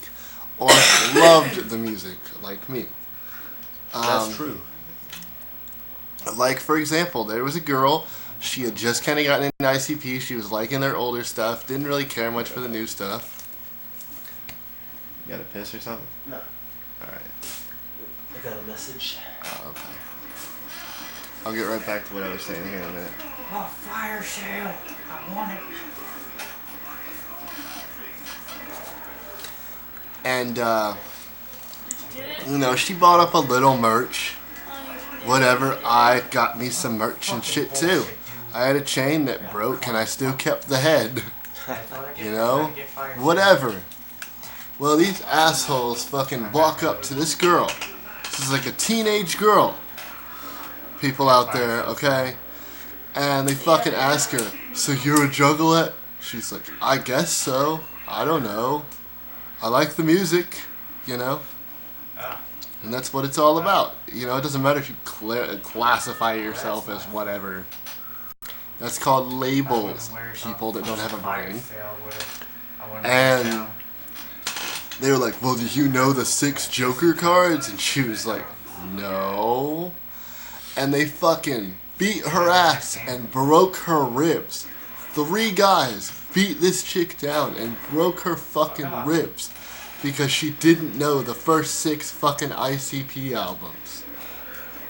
or loved the music, like me. That's true. Like, for example, there was a girl. She had just kind of gotten into ICP. She was liking their older stuff. Didn't really care much for the new stuff. You got a piss or something? No. Alright. I got a message. Oh, okay. I'll get right back to what I was saying here in a minute. Oh, fire sale. I want it. And, you know, she bought up a little merch. Whatever, I got me some merch and shit too. I had a chain that broke and I still kept the head. You know? Whatever. Well, these assholes fucking walk up to this girl. This is like a teenage girl. People out there, okay? And they fucking ask her, so you're a juggalette? She's like, I guess so. I don't know. I like the music, you know? And that's what it's all about. You know, it doesn't matter if you classify yourself as whatever. That's called labels, people that don't have a brain. And they were like, well, do you know the 6 Joker cards? And she was like, no. And they fucking beat her ass and broke her ribs. 3 guys beat this chick down and broke her fucking ribs because she didn't know the first 6 fucking ICP albums.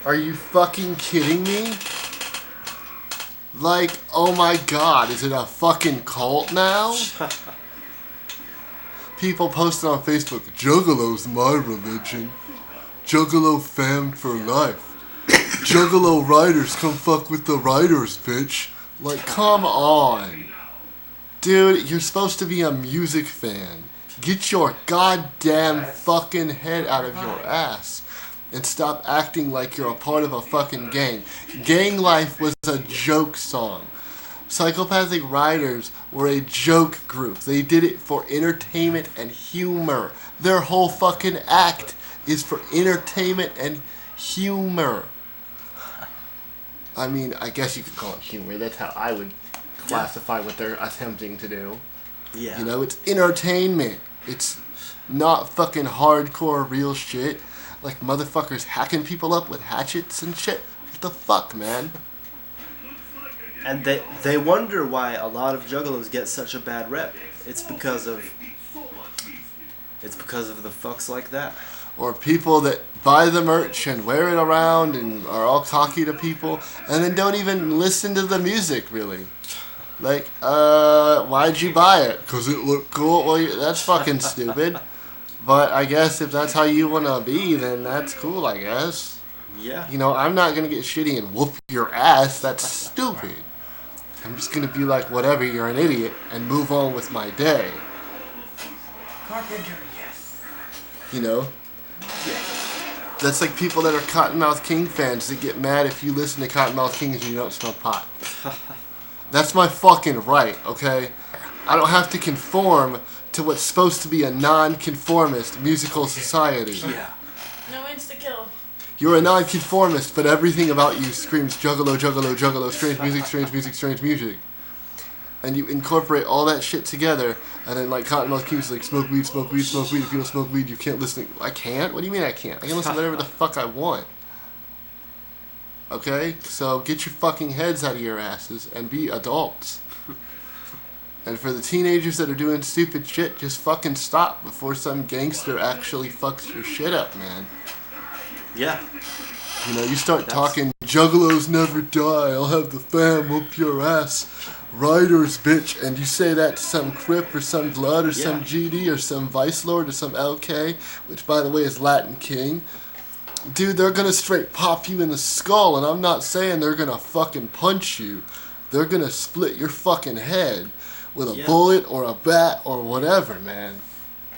Are you fucking kidding me? Like, oh my god, is it a fucking cult now? People posted on Facebook, Juggalo's my religion. Juggalo fam for life. Juggalo writers come fuck with the writers, bitch. Like, come on. Dude, you're supposed to be a music fan. Get your goddamn fucking head out of your ass. And stop acting like you're a part of a fucking gang. Gang Life was a joke song. Psychopathic Writers were a joke group. They did it for entertainment and humor. Their whole fucking act is for entertainment and humor. I mean, I guess you could call it humor. That's how I would classify what they're attempting to do. Yeah. You know, it's entertainment. It's not fucking hardcore real shit. Like motherfuckers hacking people up with hatchets and shit. What the fuck, man? And they wonder why a lot of juggalos get such a bad rep. It's because of the fucks like that. Or people that buy the merch and wear it around and are all cocky to people and then don't even listen to the music, really. Like, why'd you buy it? Because it looked cool? Well, that's fucking stupid. But I guess if that's how you want to be, then that's cool, I guess. Yeah. You know, I'm not going to get shitty and whoop your ass. That's stupid. I'm just going to be like, whatever, you're an idiot, and move on with my day. Carpenter, yes. You know? That's like people that are Cottonmouth King fans that get mad if you listen to Cottonmouth Kings and you don't smoke pot. That's my fucking right, okay? I don't have to conform to what's supposed to be a non-conformist musical society. Yeah. No insta-kill. You're a non-conformist, but everything about you screams juggalo, juggalo, juggalo, strange music, strange music, strange music. And you incorporate all that shit together, and then like Cottonmouth King's like, smoke weed, smoke weed, smoke weed. If you don't smoke weed, you can't listen. I can't? What do you mean I can't? I can listen to whatever the fuck I want. Okay? So get your fucking heads out of your asses and be adults. And for the teenagers that are doing stupid shit, just fucking stop before some gangster actually fucks your shit up, man. Yeah. You know, you start talking, juggalos never die, I'll have the fam whoop your ass, writers, bitch, and you say that to some Crip or some Blood or some GD or some Vice Lord or some LK, which by the way is Latin King. Dude, they're gonna straight pop you in the skull, and I'm not saying they're gonna fucking punch you. They're gonna split your fucking head with a bullet or a bat or whatever, man.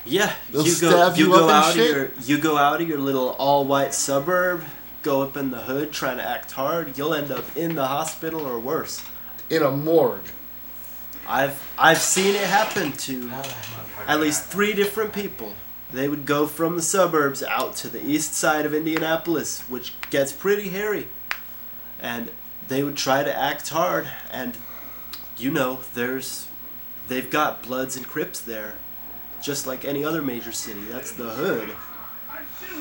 Yeah, They'll you stab you go up out and of shit. you go out of your little all-white suburb, go up in the hood trying to act hard, you'll end up in the hospital or worse. In a morgue. I've seen it happen to at least 3 different people. They would go from the suburbs out to the east side of Indianapolis, which gets pretty hairy. And they would try to act hard, and you know, they've got Bloods and Crips there, just like any other major city. That's the hood.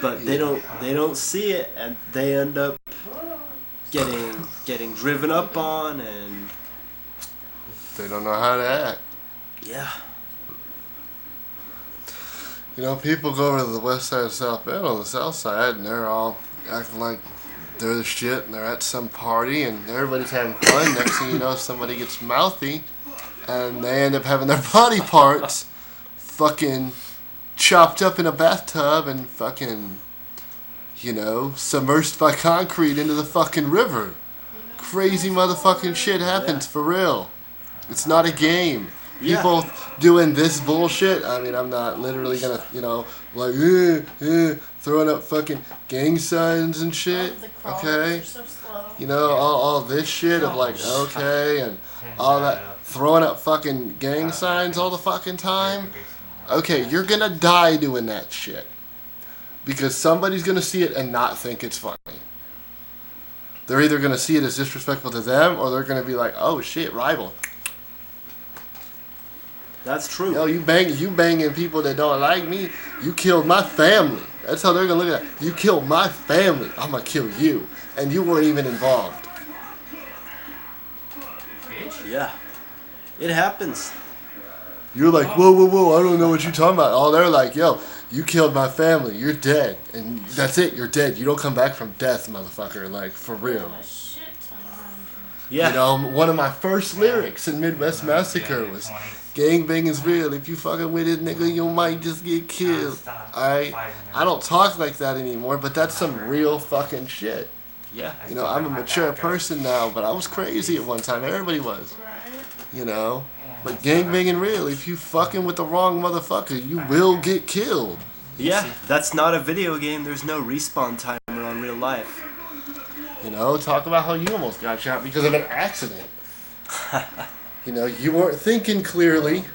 But they don't see it, and they end up getting driven up on, and they don't know how to act. Yeah. You know, people go over to the west side of South Bend on the south side, and they're all acting like they're the shit, and they're at some party, and everybody's having fun. Next thing you know, somebody gets mouthy, and they end up having their body parts fucking chopped up in a bathtub and fucking, you know, submersed by concrete into the fucking river. Crazy motherfucking shit happens for real. It's not a game. People doing this bullshit. I mean, I'm not literally gonna, you know, like throwing up fucking gang signs and shit. Okay, so slow. you know, all this shit of like okay and all that, throwing up fucking gang signs all the fucking time. Okay, you're gonna die doing that shit because somebody's gonna see it and not think it's funny. They're either gonna see it as disrespectful to them, or they're gonna be like, "Oh shit, rival." That's true. Yo, you banging people that don't like me. You killed my family. That's how they're gonna look at it. You killed my family. I'm gonna kill you, and you weren't even involved. Yeah, it happens. You're like, whoa, I don't know what you're talking about. Oh, they're like, yo, you killed my family. You're dead, and that's it. You're dead. You don't come back from death, motherfucker. Like for real. Yeah. You know, one of my first lyrics in Midwest Massacre was, "Gangbang is real. If you fucking with it, nigga, you might just get killed." I don't talk like that anymore, but that's some real fucking shit. Yeah. You know, I'm a mature person now, but I was crazy at one time. Everybody was. You know? But gangbanging real. If you fucking with the wrong motherfucker, you will get killed. Yeah, that's not a video game. There's no respawn timer on real life. You know, talk about how you almost got shot because of an accident. You know, you weren't thinking clearly.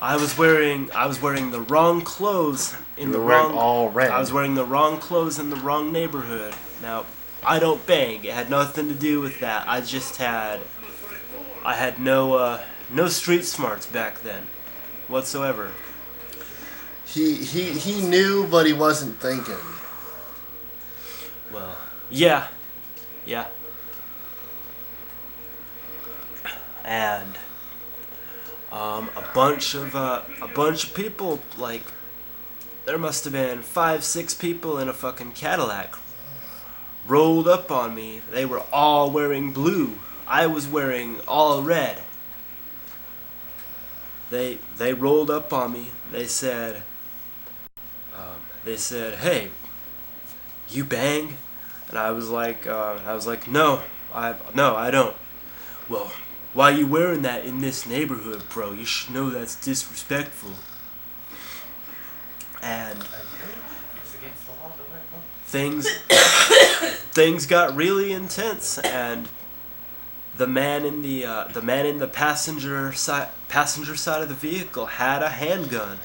I was wearing the wrong clothes in the wearing wrong. all red. I was wearing the wrong clothes in the wrong neighborhood. Now, I don't bang. It had nothing to do with that. I had no street smarts back then, whatsoever. He knew, but he wasn't thinking. Well, yeah. And a bunch of people, like, there must have been 5-6 people in a fucking Cadillac, rolled up on me. They were all wearing blue. I was wearing all red. They rolled up on me. They said, "Hey, you bang?" And I was like, "No, I don't." "Well, why you wearing that in this neighborhood, bro? You should know that's disrespectful." And things got really intense, and the man in the passenger side of the vehicle had a handgun.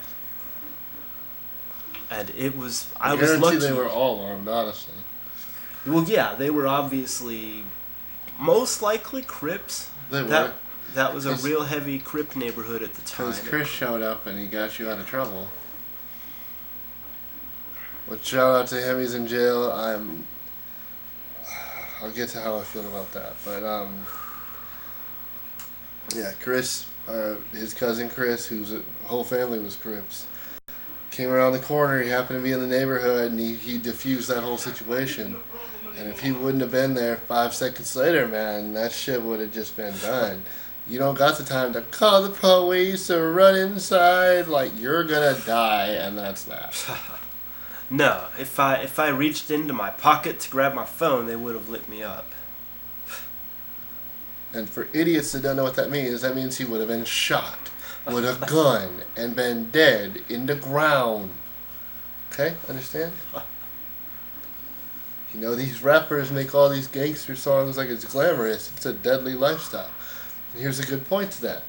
And it was, I was lucky. They were all armed, honestly. Well, yeah, they were obviously most likely Crips. They were. That was a real heavy Crip neighborhood at the time. Because Chris showed up and he got you out of trouble. But shout out to him, he's in jail. I'll get to how I feel about that. But, yeah, Chris, his cousin Chris, whose whole family was Crips, came around the corner. He happened to be in the neighborhood, and he diffused that whole situation. And if he wouldn't have been there 5 seconds later, man, that shit would have just been done. You don't got the time to call the police or run inside. Like, you're gonna die, and that's that. No, if I reached into my pocket to grab my phone, they would have lit me up. And for idiots that don't know what that means he would have been shot with a gun and been dead in the ground. Okay? Understand? You know, these rappers make all these gangster songs like it's glamorous. It's a deadly lifestyle. And here's a good point to that.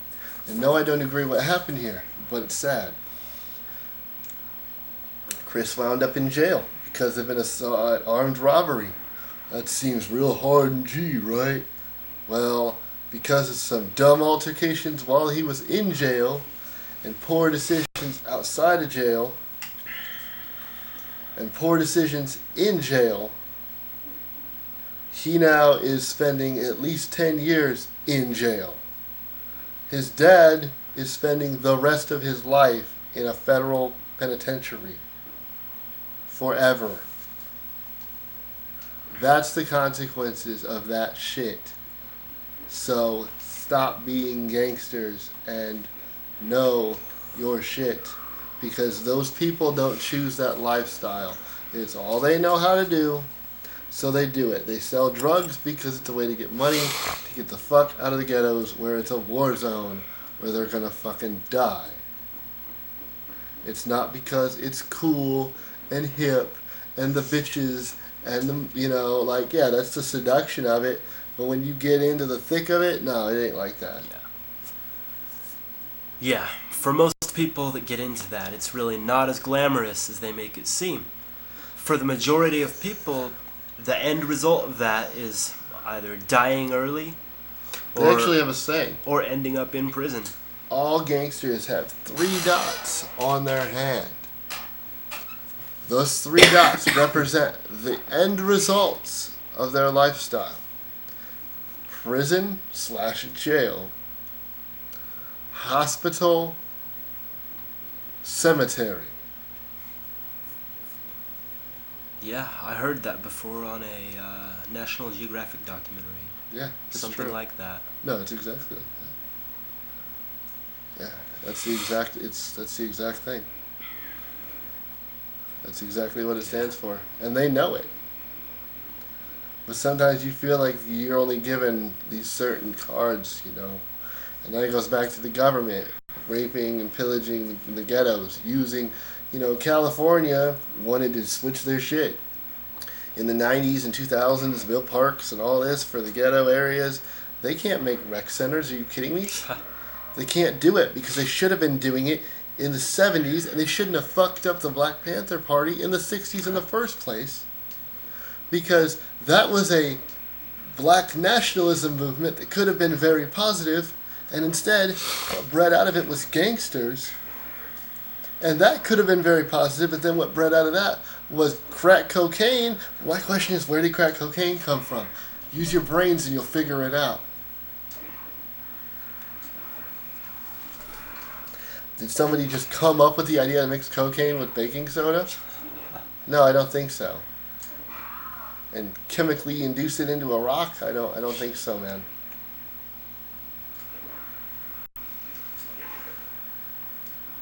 And no, I don't agree what happened here, but it's sad. Chris wound up in jail because of an armed robbery. That seems real hard and G, right? Well, because of some dumb altercations while he was in jail and poor decisions outside of jail and poor decisions in jail, he now is spending at least 10 years in jail. His dad is spending the rest of his life in a federal penitentiary. Forever. That's the consequences of that shit. So stop being gangsters and know your shit. Because those people don't choose that lifestyle. It's all they know how to do. So they do it. They sell drugs because it's a way to get money, to get the fuck out of the ghettos where it's a war zone where they're gonna fucking die. It's not because it's cool and hip and the bitches and the, you know, like, yeah, that's the seduction of it. But when you get into the thick of it, no, it ain't like that. Yeah, for most people that get into that, it's really not as glamorous as they make it seem. For the majority of people, the end result of that is either dying early, They actually have a saying. Or ending up in prison. All gangsters have 3 dots on their hand. Those 3 dots represent the end results of their lifestyle. Prison/jail, hospital, cemetery. Yeah, I heard that before on a National Geographic documentary. Yeah, it's Something true. like that. No, it's exactly like that. Yeah, that's the exact thing. That's exactly what it stands for. And they know it. But sometimes you feel like you're only given these certain cards, you know. And that goes back to the government raping and pillaging the ghettos, using, you know, California wanted to switch their shit. In the 90s and 2000s, built parks and all this for the ghetto areas. They can't make rec centers. Are you kidding me? They can't do it because they should have been doing it in the 70s, and they shouldn't have fucked up the Black Panther Party in the 60s in the first place. Because that was a black nationalism movement that could have been very positive, and instead, what bred out of it was gangsters. And that could have been very positive, but then what bred out of that was crack cocaine. My question is, where did crack cocaine come from? Use your brains and you'll figure it out. Did somebody just come up with the idea to mix cocaine with baking soda? No, I don't think so. And chemically induce it into a rock? I don't think so, man.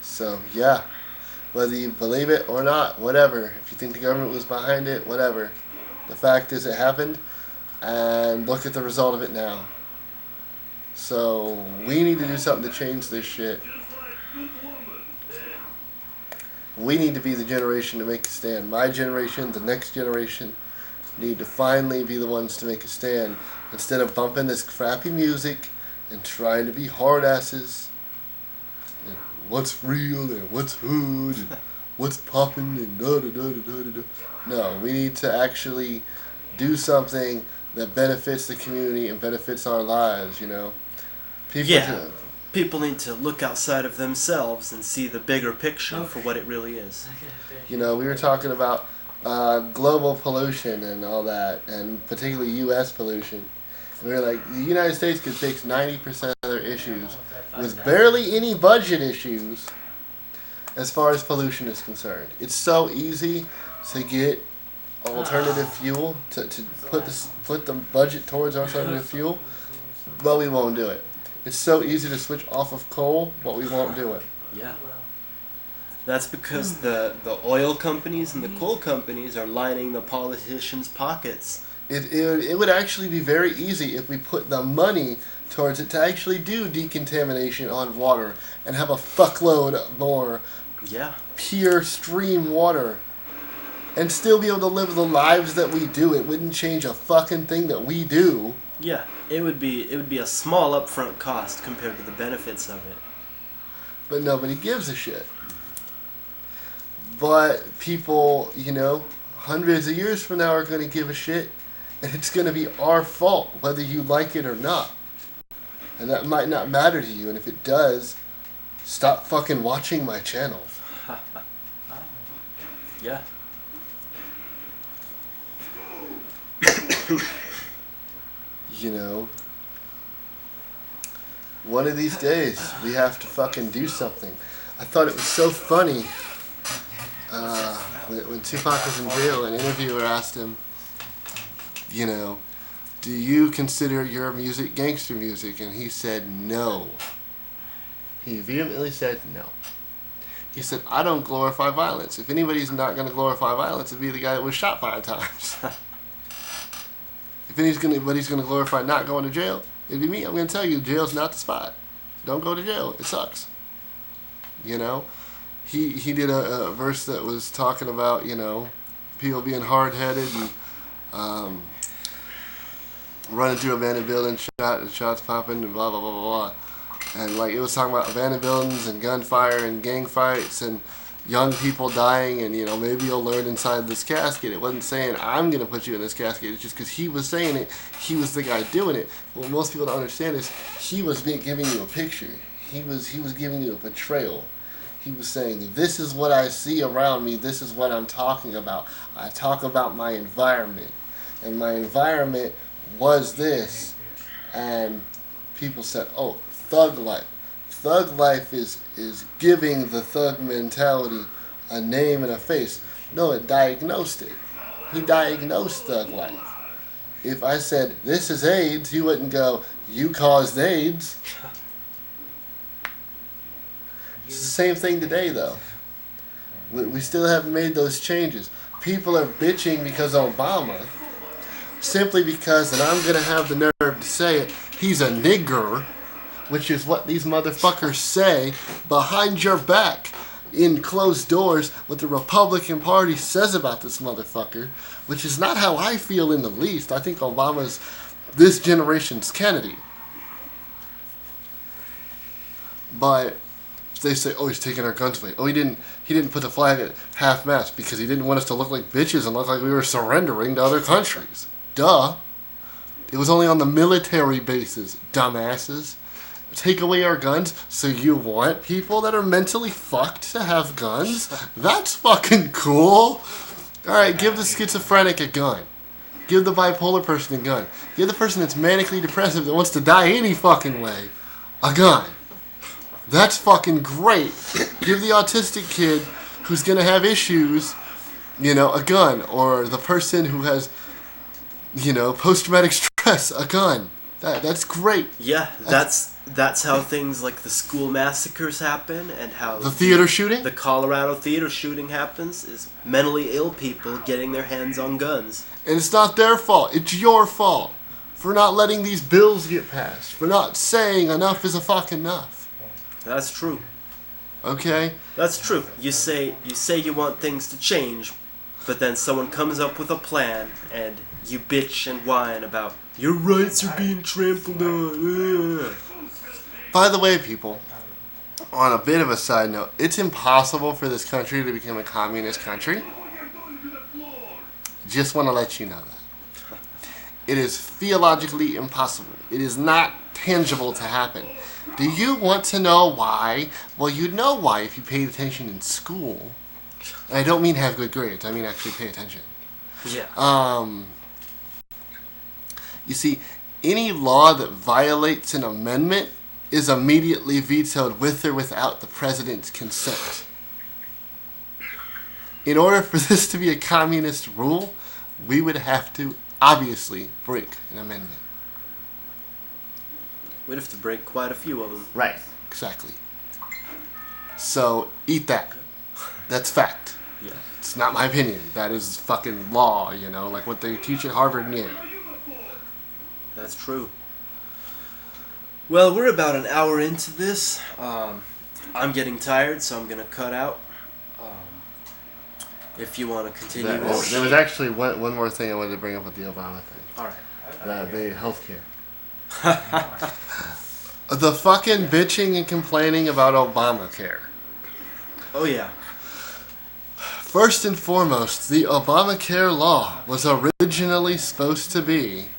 So, yeah. Whether you believe it or not, whatever. If you think the government was behind it, whatever. The fact is it happened, and look at the result of it now. So, we need to do something to change this shit. We need to be the generation to make a stand. My generation, the next generation, need to finally be the ones to make a stand. Instead of bumping this crappy music and trying to be hard asses. And what's real and what's hood and what's popping and da-da-da-da-da-da. No, we need to actually do something that benefits the community and benefits our lives, you know. People need to look outside of themselves and see the bigger picture for what it really is. You know, we were talking about global pollution and all that, and particularly U.S. pollution. And we were like, the United States could fix 90% of their issues with barely any budget issues as far as pollution is concerned. It's so easy to get alternative fuel, to put the budget towards alternative fuel, but we won't do it. It's so easy to switch off of coal, but we won't do it. Yeah. That's because the oil companies and the coal companies are lining the politicians' pockets. It would actually be very easy if we put the money towards it to actually do decontamination on water and have a fuckload more pure stream water. and still be able to live the lives that we do. It wouldn't change a fucking thing that we do. Yeah, it would be a small upfront cost compared to the benefits of it. But nobody gives a shit. But people, hundreds of years from now are going to give a shit, and it's going to be our fault whether you like it or not. And that might not matter to you, and if it does, stop fucking watching my channel. Yeah. One of these days, we have to fucking do something. I thought it was so funny when Tupac was in jail, an interviewer asked him, do you consider your music gangster music? And he said no. He vehemently said no. He said, I don't glorify violence. If anybody's not going to glorify violence, it'd be the guy that was shot 5 times. If anybody's going to glorify not going to jail, it'd be me. I'm going to tell you, jail's not the spot. Don't go to jail. It sucks. He did a verse that was talking about, people being hard-headed and running through abandoned buildings, shots popping, and blah, blah, blah, blah, blah. And, it was talking about abandoned buildings and gunfire and gang fights and young people dying and, maybe you'll learn inside this casket. It wasn't saying, I'm going to put you in this casket. It's just because he was saying it, he was the guy doing it. What most people don't understand is he was giving you a picture. He was giving you a portrayal. He was saying, this is what I see around me. This is what I'm talking about. I talk about my environment. And my environment was this. And people said, oh, thug life. Thug life is giving the thug mentality a name and a face. No, it diagnosed it. He diagnosed thug life. If I said, this is AIDS, he wouldn't go, you caused AIDS. It's the same thing today, though. We still haven't made those changes. People are bitching because of Obama, simply because, and I'm going to have the nerve to say it, he's a nigger, which is what these motherfuckers say behind your back, in closed doors, what the Republican Party says about this motherfucker, which is not how I feel in the least. I think Obama's this generation's Kennedy. But they say, oh, he's taking our guns away. Oh, he didn't put the flag at half-mast because he didn't want us to look like bitches and look like we were surrendering to other countries. Duh. It was only on the military bases, dumbasses. Take away our guns, so you want people that are mentally fucked to have guns? That's fucking cool. Alright, give the schizophrenic a gun. Give the bipolar person a gun. Give the person that's manically depressive that wants to die any fucking way a gun. That's fucking great. Give the autistic kid who's going to have issues, a gun. Or the person who has, post-traumatic stress, a gun. That's great. Yeah, that's how things like the school massacres happen and how the theater shooting? The Colorado theater shooting happens is mentally ill people getting their hands on guns. And it's not their fault. It's your fault for not letting these bills get passed. For not saying enough is a fuck enough. That's true. Okay? That's true. You say you want things to change, but then someone comes up with a plan and you bitch and whine about your rights are being trampled on. By the way, people, on a bit of a side note, it's impossible for this country to become a communist country. Just want to let you know that. It is theologically impossible. It is not tangible to happen. Do you want to know why? Well, you'd know why if you paid attention in school. And I don't mean have good grades. I mean actually pay attention. Yeah. You see, any law that violates an amendment is immediately vetoed with or without the president's consent. In order for this to be a communist rule, we would have to obviously break an amendment. We'd have to break quite a few of them. Right, exactly. So, eat that. That's fact. Yeah. It's not my opinion. That is fucking law, like what they teach at Harvard and Yale. That's true. Well, we're about an hour into this. I'm getting tired, so I'm going to cut out. if you want to continue. There was actually one more thing I wanted to bring up with the Obama thing. All right. The healthcare. The fucking bitching and complaining about Obamacare. Oh yeah. First and foremost, the Obamacare law was originally supposed to be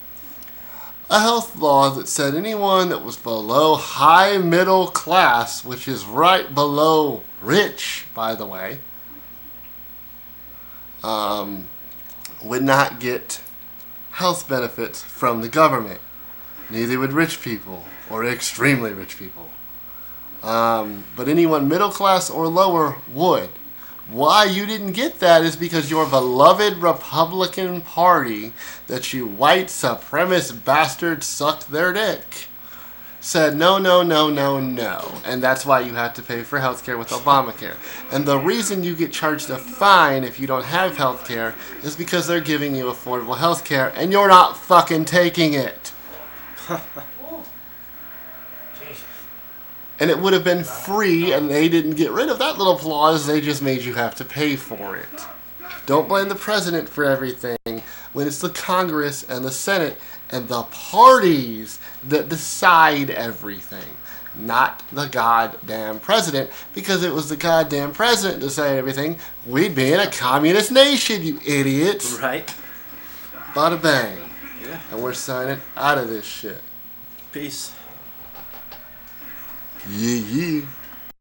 a health law that said anyone that was below high middle class, which is right below rich, by the way, would not get health benefits from the government. Neither would rich people or extremely rich people. But anyone middle class or lower would. Why you didn't get that is because your beloved Republican Party, that you white supremacist bastards sucked their dick, said no, no, no, no, no. And that's why you have to pay for healthcare with Obamacare. And the reason you get charged a fine if you don't have healthcare is because they're giving you affordable healthcare and you're not fucking taking it. And it would have been free, and they didn't get rid of that little clause. They just made you have to pay for it. Don't blame the president for everything when it's the Congress and the Senate and the parties that decide everything, not the goddamn president. Because if it was the goddamn president deciding everything, we'd be in a communist nation, you idiots. Right. Bada bang. Yeah. And we're signing out of this shit. Peace. Yeah, yeah.